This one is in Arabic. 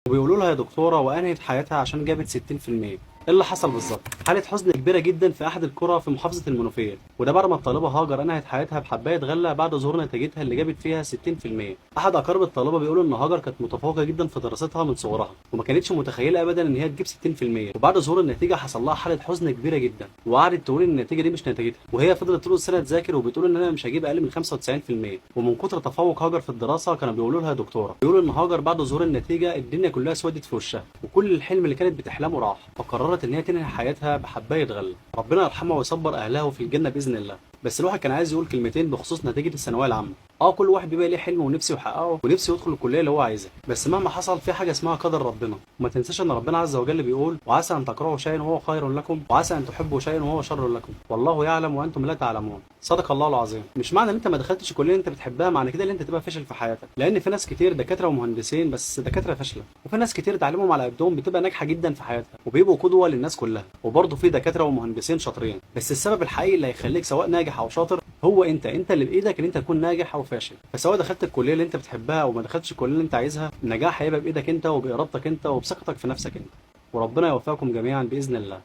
وبيقولوا لها يا دكتورة وأنهت حياتها عشان جابت 60%. ايه اللي حصل بالظبط؟ حالة حزن كبيرة جدا في أحد القرى في محافظة المنوفية، وده بعد ما الطالبة هاجر أنهت حياتها بحباية غلة بعد ظهور نتيجتها اللي جابت فيها 60%. أحد أقارب الطالبة بيقول إن هاجر كانت متفوقة جدا في دراستها من صغرها، وما كانتش متخيلة أبدا إن هي تجيب 60%، وبعد ظهور النتيجة حصل لها حالة حزن كبيرة جدا، وقعدت تقول إن النتيجة دي مش نتيجتها، وهي فضلت طول السنة تذاكر وبتقول إن أنا مش هجيب أقل من 95%. ومن كتر تفوق هاجر في الدراسة كانوا بيقولوا لها يا دكتورة، بيقولوا إن هاجر بعد ظهور النتيجة الدنيا كلها اسودت في وشها، وكل الحلم اللي كانت بتحلمه راح، فقررت ان هي تنهي حياتها بحبايه غله. ربنا يرحمها ويصبر اهلها في الجنه باذن الله. بس الواحد كان عايز يقول كلمتين بخصوص نتيجه الثانويه العامه. كل واحد بيبقى ليه حلم ونفسه يحققه ونفسه يدخل الكليه اللي هو عايزها، بس مهما حصل في حاجه اسمها قدر ربنا. وما تنساش ان ربنا عز وجل بيقول وعسى ان تكرهوا شيئا وهو خير لكم وعسى ان تحبوا شيئا وهو شر لكم والله يعلم وانتم لا تعلمون. صدق الله العظيم. مش معنى ان انت ما دخلتش كليه انت بتحبها معنى كده ان انت تبقى فاشل في حياتك، لان في ناس كتير دكاتره ومهندسين بس دكاتره فاشله، وفي ناس كتير تعليمهم على قدهم بتبقى ناجحه جدا في حياتها وبيبقوا قدوه للناس كلها، وبرضه في دكاتره ومهندسين شاطرين، بس السبب الحقيقي اللي هيخليك سواء ناجح او شاطر هو انت اللي بايدك ان انت تكون ناجح او فاشل. فسواء دخلت الكليه اللي انت بتحبها او ما دخلتش الكليه اللي انت عايزها، النجاح هيبقى بايدك انت وبارادتك انت وبثقتك في نفسك انت. وربنا يوفقكم جميعا باذن الله.